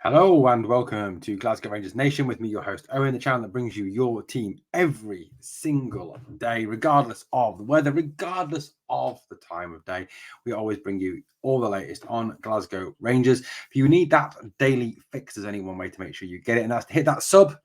Hello and welcome to Glasgow Rangers Nation with me, your host, Owen, the channel that brings you your team every single day, regardless of the weather, regardless of the time of day. We always bring you all the latest on Glasgow Rangers. If you need that daily fix, there's only one way to make sure you get it, and that's to hit that sub.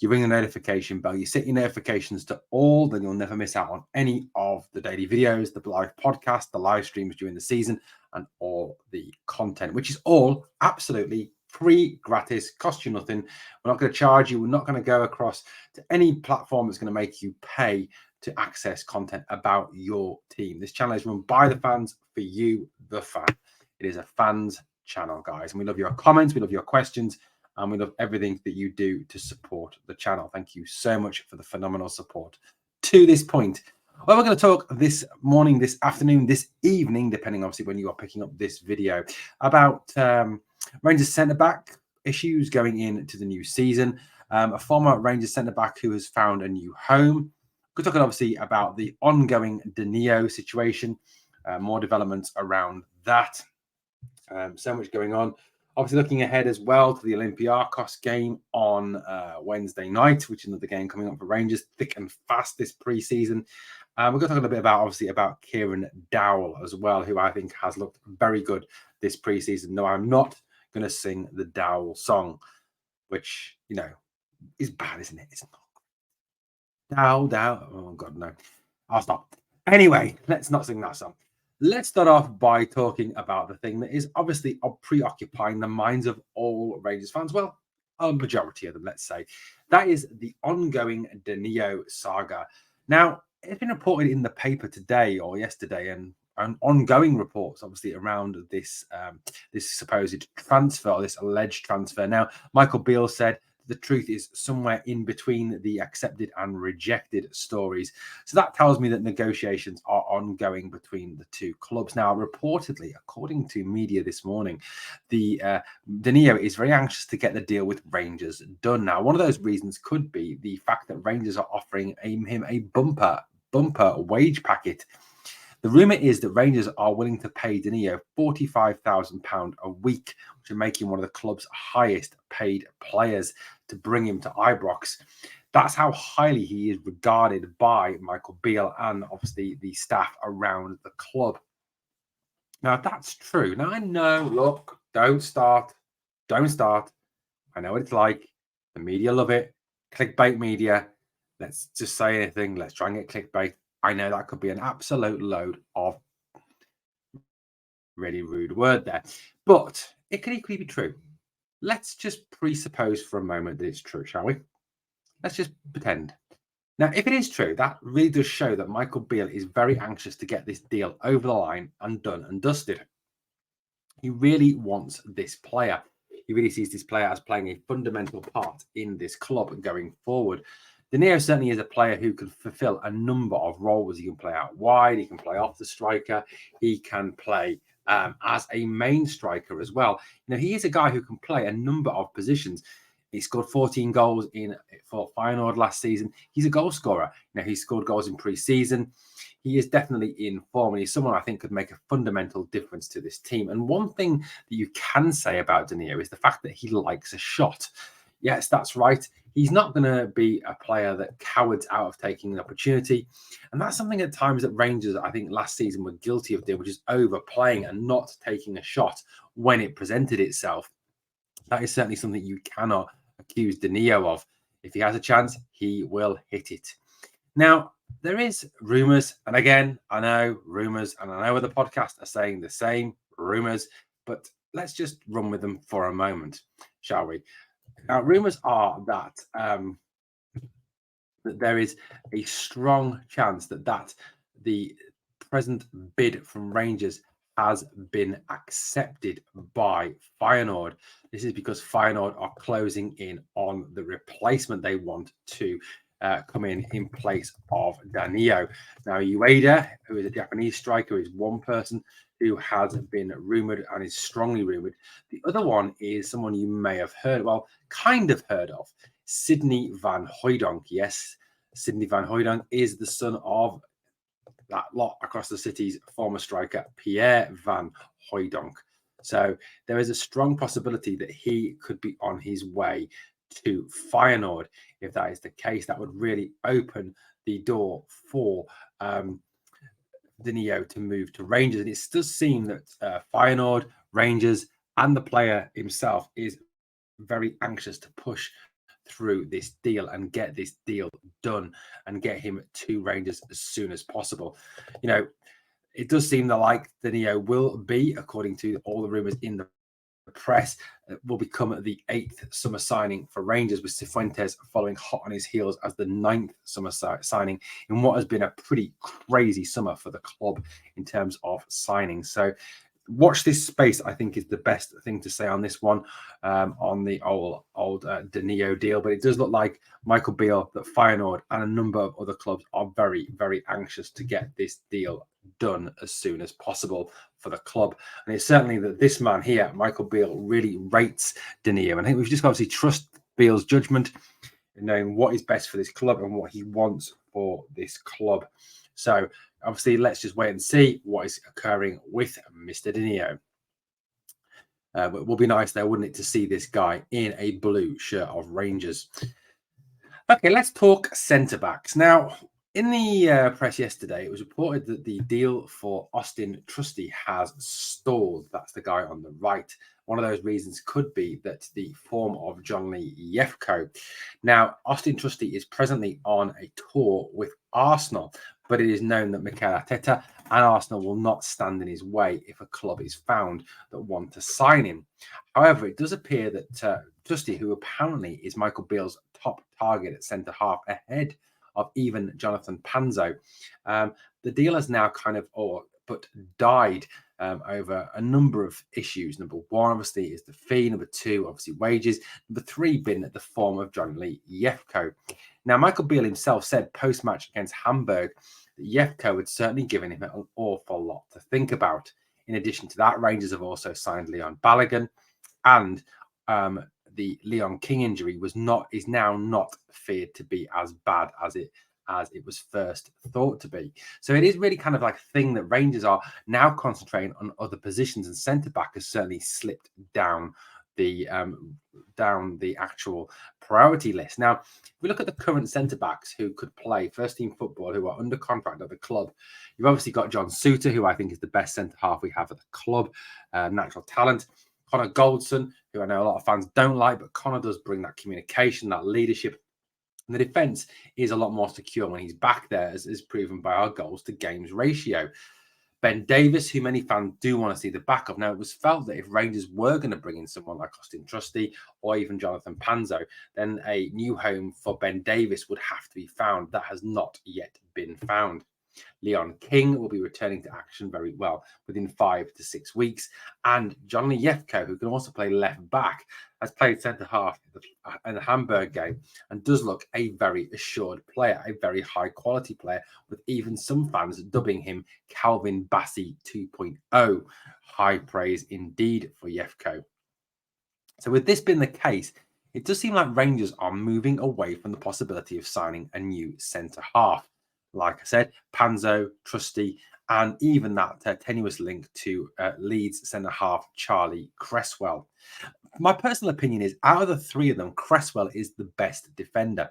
You ring the notification bell, you set your notifications to all, then you'll never miss out on any of the daily videos, the live podcast, the live streams during the season, and all the content, which is all absolutely free, gratis, cost you nothing. We're not going to charge you. We're not going to go across to any platform that's going to make you pay to access content about your team. This channel is run by the fans for you, the fan. It is a fans channel, guys. And we love your comments. We love your questions. And we love everything that you do to support the channel. Thank you so much for the phenomenal support to this point. Well, we're going to talk this morning, this afternoon, this evening, depending obviously when you are picking up this video, about Rangers centre-back issues going into the new season. A former Rangers centre-back who has found a new home. We're talking obviously about the ongoing Danilo situation, more developments around that. So much going on. Obviously, looking ahead as well to the Olympiacos game on Wednesday night, which is another game coming up for Rangers, thick and fast this pre-season. We're going to talk a little bit about Kieran Dowell as well, who I think has looked very good this pre-season. No, I'm not going to sing the Dowell song, which, you know, is bad, isn't it? It's not. Dowell. Oh, God, no. I'll stop. Anyway, let's not sing that song. Let's start off by talking about the thing that is obviously preoccupying the minds of all Rangers fans. Well, a majority of them, let's say. That is the ongoing Denio saga. Now, it's been reported in the paper today or yesterday, and ongoing reports, obviously, around this this supposed transfer, or this alleged transfer. Now, Michael Beale said the truth is somewhere in between the accepted and rejected stories. So that tells me that negotiations are ongoing between the two clubs. Now, reportedly, according to media this morning, the Denio is very anxious to get the deal with Rangers done. Now, one of those reasons could be the fact that Rangers are offering him a bumper wage packet. The rumour is that Rangers are willing to pay Danilo £45,000 a week, which would make him one of the club's highest paid players, to bring him to Ibrox. That's how highly he is regarded by Michael Beale and obviously the staff around the club. Now, if that's true, now I know, look, don't start. I know what it's like. The media love it. Clickbait media. Let's just say anything. Let's try and get clickbait. I know that could be an absolute load of really rude word there, but it could equally be true. Let's just presuppose for a moment that it's true, shall we? Let's just pretend. Now, if it is true, that really does show that Michael Beale is very anxious to get this deal over the line and done and dusted. He really wants this player. He really sees this player as playing a fundamental part in this club going forward. Danilo certainly is a player who can fulfill a number of roles. He can play out wide, he can play off the striker, he can play as a main striker as well. You know, he is a guy who can play a number of positions. He scored 14 goals for Feyenoord last season. He's a goal scorer. You know, he scored goals in pre-season. He is definitely in form, and he's someone I think could make a fundamental difference to this team. And one thing that you can say about Danilo is the fact that he likes a shot. Yes, that's right. He's not going to be a player that cowards out of taking an opportunity. And that's something at times that Rangers, I think, last season were guilty of doing, which is overplaying and not taking a shot when it presented itself. That is certainly something you cannot accuse Danilo of. If he has a chance, he will hit it. Now, there is rumours, and again, I know rumours, and I know other podcasts are saying the same rumours, but let's just run with them for a moment, shall we? Now, rumours are that that there is a strong chance that the present bid from Rangers has been accepted by Feyenoord. This is because Feyenoord are closing in on the replacement they want to come in place of Danilo. Now, Ueda, who is a Japanese striker, is one person who has been rumoured and is strongly rumoured. The other one is someone you may have heard, well, kind of heard of, Sidney van Hooijdonk. Yes, Sidney van Hooijdonk is the son of that lot across the city's former striker, Pierre van Hooijdonk. So there is a strong possibility that he could be on his way to Feyenoord. If that is the case, that would really open the door for Denio to move to Rangers. And it does seem that Feyenoord, Rangers, and the player himself is very anxious to push through this deal and get this deal done and get him to Rangers as soon as possible. You know, it does seem that like Denio will be, according to all the rumours in the press, will become the 8th summer signing for Rangers, with Cifuentes following hot on his heels as the 9th summer signing in what has been a pretty crazy summer for the club in terms of signings. So watch this space, I think, is the best thing to say on this one, on the old Danilo deal. But it does look like Michael Beale, that Feyenoord and a number of other clubs are very, very anxious to get this deal done as soon as possible for the club. And it's certainly that this man here, Michael Beale, really rates Danilo. And I think we've just got to trust Beale's judgment in knowing what is best for this club and what he wants for this club. So obviously, let's just wait and see what is occurring with Mr. Denio. It will be nice there, wouldn't it, to see this guy in a blue shirt of Rangers. Okay, let's talk centre-backs. Now, in the press yesterday, it was reported that the deal for Austin Trusty has stalled. That's the guy on the right. One of those reasons could be that the form of Johnny Yefko. Now, Austin Trusty is presently on a tour with Arsenal, but it is known that Mikel Arteta and Arsenal will not stand in his way if a club is found that want to sign him. However, it does appear that Trusty, who apparently is Michael Beale's top target at centre-half, ahead of even Jonathan Panzo, the deal has now kind of died over a number of issues. Number one, obviously, is the fee. Number two, obviously, wages. Number three, been the form of John Lee Yefko. Now, Michael Beale himself said post-match against Hamburg that Yefko had certainly given him an awful lot to think about. In addition to that, Rangers have also signed Leon Balogun, and the Leon King injury is now not feared to be as bad as it was first thought to be. So it is really kind of like a thing that Rangers are now concentrating on other positions, and centre back has certainly slipped down the actual priority list. Now, if we look at the current centre backs who could play first team football, who are under contract at the club, you've obviously got John Suter, who I think is the best centre half we have at the club, natural talent. Connor Goldson, who I know a lot of fans don't like, but Connor does bring that communication, that leadership. And the defence is a lot more secure when he's back there, as is proven by our goals to games ratio. Ben Davis, who many fans do want to see the back of. Now, it was felt that if Rangers were going to bring in someone like Austin Trusty or even Jonathan Panzo, then a new home for Ben Davis would have to be found. That has not yet been found. Leon King will be returning to action very well within 5 to 6 weeks. And Johnny Yefko, who can also play left back, has played centre half in the Hamburg game and does look a very assured player, a very high quality player, with even some fans dubbing him Calvin Bassey 2.0. High praise indeed for Yefko. So with this being the case, it does seem like Rangers are moving away from the possibility of signing a new centre half. Like I said, Panzo, Trusty, and even that tenuous link to Leeds centre-half Charlie Cresswell. My personal opinion is, out of the three of them, Cresswell is the best defender.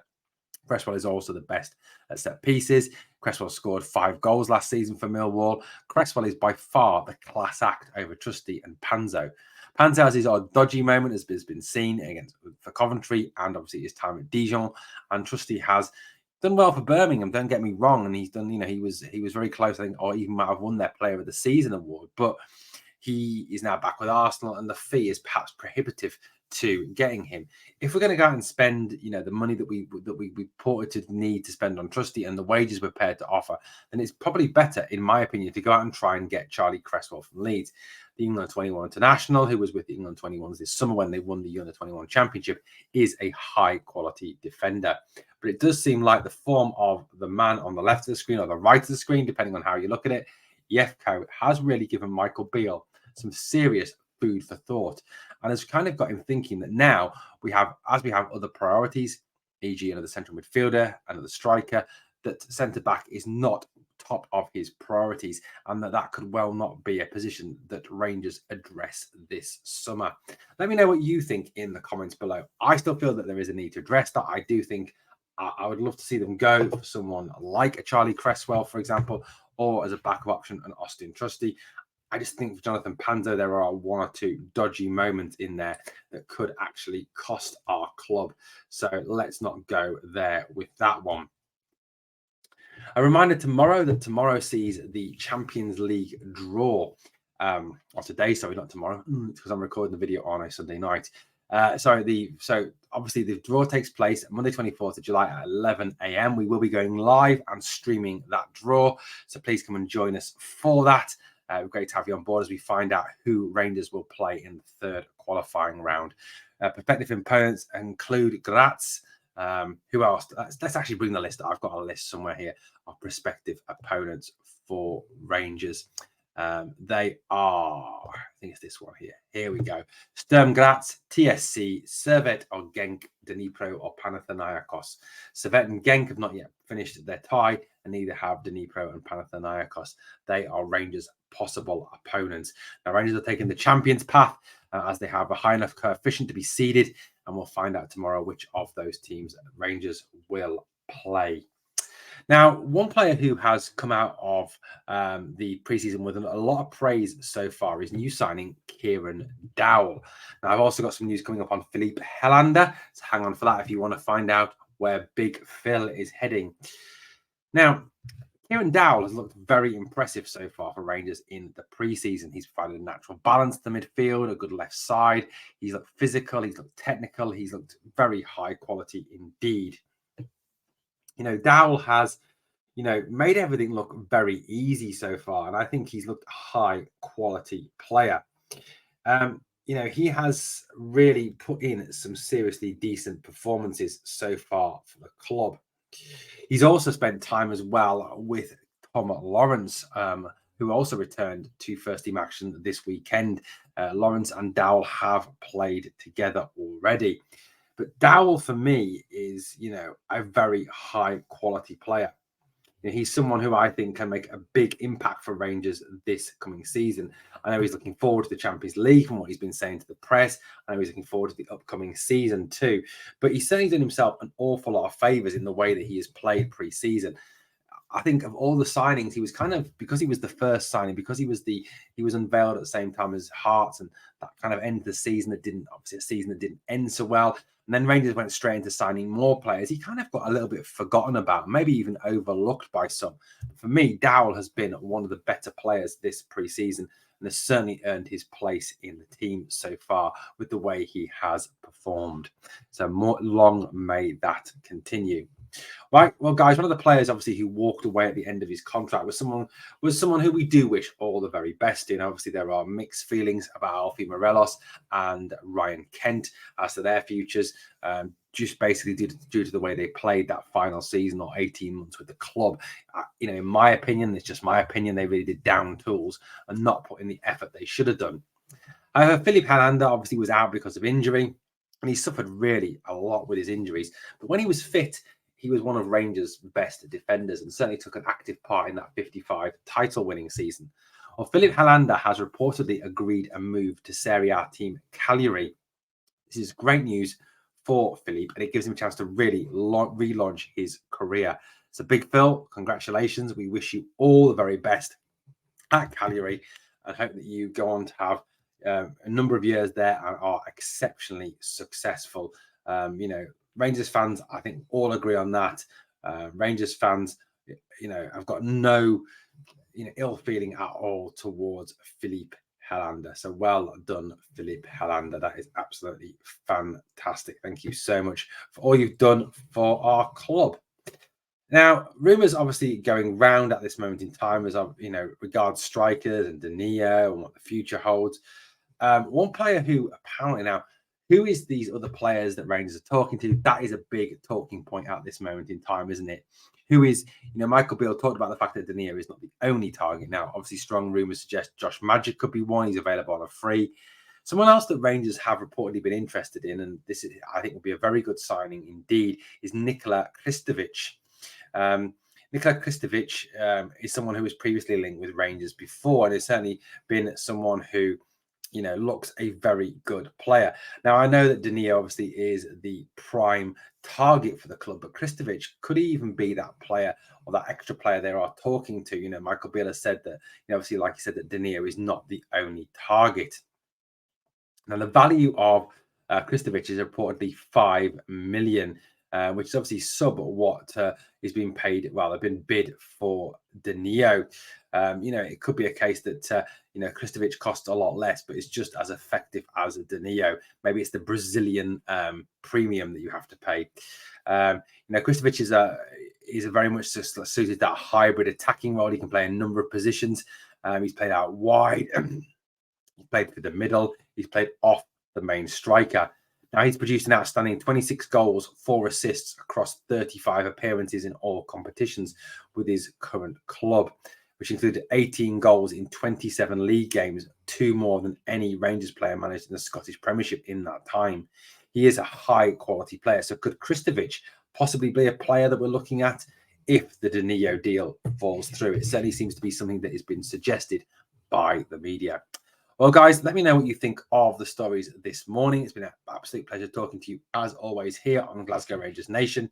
Cresswell is also the best at set pieces. Cresswell scored 5 goals last season for Millwall. Cresswell is by far the class act over Trusty and Panzo. Panzo has his odd dodgy moment, as has been seen for Coventry, and obviously his time at Dijon. And Trusty has done well for Birmingham, don't get me wrong, and he's done, he was very close, I think, or even might have won their Player of the Season award, but he is now back with Arsenal, and the fee is perhaps prohibitive to getting him. If we're going to go out and spend, the money that we purported to need to spend on Trusty and the wages we're prepared to offer, then it's probably better, in my opinion, to go out and try and get Charlie Cresswell from Leeds. The England 21 international, who was with the England 21s this summer when they won the Under 21 championship, is a high quality defender. But it does seem like the form of the man on the left of the screen or the right of the screen, depending on how you look at it, Yefko has really given Michael Beale some serious food for thought, and has kind of got him thinking that now we have other priorities, e.g. another central midfielder, another striker, that centre back is not top of his priorities, and that could well not be a position that Rangers address this summer. Let me know what you think in the comments below. I still feel that there is a need to address that. I do think I would love to see them go for someone like a Charlie Cresswell, for example, or as a backup option, an Austin Trusty. I just think for Jonathan Panzo, there are one or two dodgy moments in there that could actually cost our club. So let's not go there with that one. A reminder tomorrow sees the Champions League draw. Or today, sorry, not tomorrow, because I'm recording the video on a Sunday night. So obviously the draw takes place Monday 24th of July at 11 a.m. We will be going live and streaming that draw. So please come and join us for that. Great to have you on board as we find out who Rangers will play in the third qualifying round. Prospective opponents include Graz. Who else? Let's actually bring the list. I've got a list somewhere here of prospective opponents for Rangers. They are, I think it's this one here. Here we go. Sturm Graz, TSC, Servette or Genk, Dnipro or Panathinaikos. Servette and Genk have not yet finished their tie, and neither have Dnipro and Panathinaikos. They are Rangers' possible opponents. Now, Rangers are taking the champions path as they have a high enough coefficient to be seeded, and we'll find out tomorrow which of those teams Rangers will play. Now, one player who has come out of the preseason with a lot of praise so far is new signing Kieran Dowell. Now, I've also got some news coming up on Filip Helander, so hang on for that if you want to find out where Big Phil is heading. Now, Kieran Dowell has looked very impressive so far for Rangers in the preseason. He's provided a natural balance to the midfield, a good left side. He's looked physical, he's looked technical, he's looked very high quality indeed. Dowell has, made everything look very easy so far, and I think he's looked a high quality player. He has really put in some seriously decent performances so far for the club. He's also spent time as well with Tom Lawrence, who also returned to first team action this weekend. Lawrence and Dowell have played together already. But Dowell, for me, is, a very high quality player. He's someone who I think can make a big impact for Rangers this coming season. I know he's looking forward to the Champions League from what he's been saying to the press. I know he's looking forward to the upcoming season too. But he's certainly done himself an awful lot of favours in the way that he has played pre-season. I think of all the signings, he was because he was the first signing, because he was unveiled at the same time as Hearts, and that kind of ended the season. A season that didn't end so well. And then Rangers went straight into signing more players. He kind of got a little bit forgotten about, maybe even overlooked by some. For me, Dowell has been one of the better players this pre-season and has certainly earned his place in the team so far with the way he has performed. So long may that continue. Right, well, guys, one of the players obviously who walked away at the end of his contract was someone who we do wish all the very best in. Obviously, there are mixed feelings about Alfie Morelos and Ryan Kent as to their futures, just basically due to the way they played that final season or 18 months with the club. In my opinion, it's just my opinion, they really did down tools and not put in the effort they should have done. However, Filip Helander obviously was out because of injury, and he suffered really a lot with his injuries. But when he was fit, he was one of Rangers' best defenders and certainly took an active part in that 55 title-winning season. Well, Filip Helander has reportedly agreed a move to Serie A team Cagliari. This is great news for Filip, and it gives him a chance to really relaunch his career. So, Big Phil, congratulations. We wish you all the very best at Cagliari and hope that you go on to have a number of years there and are exceptionally successful. Rangers fans, I think, all agree on that. Rangers fans, have got no, ill feeling at all towards Filip Helander. So well done, Filip Helander. That is absolutely fantastic. Thank you so much for all you've done for our club. Now, rumours obviously going round at this moment in time as regards strikers and Danilo and what the future holds. One player who apparently now, who is these other players that Rangers are talking to? That is a big talking point at this moment in time, isn't it? Who is, Michael Beale talked about the fact that Danilo is not the only target. Now, obviously, strong rumours suggest Josh Magic could be one. He's available on a free. Someone else that Rangers have reportedly been interested in, and this is, I think, will be a very good signing indeed, is Nikola Kristovic. Nikola Kristovic is someone who was previously linked with Rangers before, and has certainly been someone who, looks a very good player. Now, I know that Danilo obviously is the prime target for the club, but Kristovic could even be that player or that extra player they are talking to. Michael Beale has said that, obviously, like he said, that Danilo is not the only target. Now, the value of Kristovic is reportedly 5 million, which is obviously sub what is being paid. Well, they've been bid for Denio. It could be a case that Kristovic costs a lot less, but it's just as effective as a Danilo. Maybe it's the Brazilian premium that you have to pay. Kristovic is a very much suited that hybrid attacking role. He can play a number of positions. He's played out wide. He's played through the middle. He's played off the main striker. Now, he's produced an outstanding 26 goals, 4 assists across 35 appearances in all competitions with his current club, which included 18 goals in 27 league games, 2 more than any Rangers player managed in the Scottish Premiership in that time. He is a high-quality player. So could Kristovic possibly be a player that we're looking at if the Danilo deal falls through? It certainly seems to be something that has been suggested by the media. Well, guys, let me know what you think of the stories this morning. It's been an absolute pleasure talking to you, as always, here on Glasgow Rangers Nation.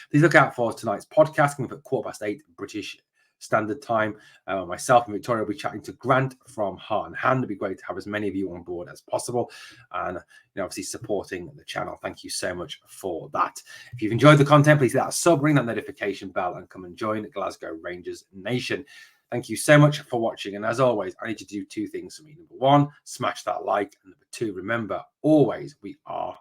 Please look out for tonight's podcast coming up at 8:15 British Standard Time. Myself and Victoria will be chatting to Grant from Heart and Hand. It'd be great to have as many of you on board as possible, and obviously supporting the channel. Thank you so much for that. If you've enjoyed the content, please hit that sub, ring that notification bell, and come and join Glasgow Rangers Nation. Thank you so much for watching. And as always, I need you to do 2 things for me. Number 1, smash that like. And number 2, remember, always we are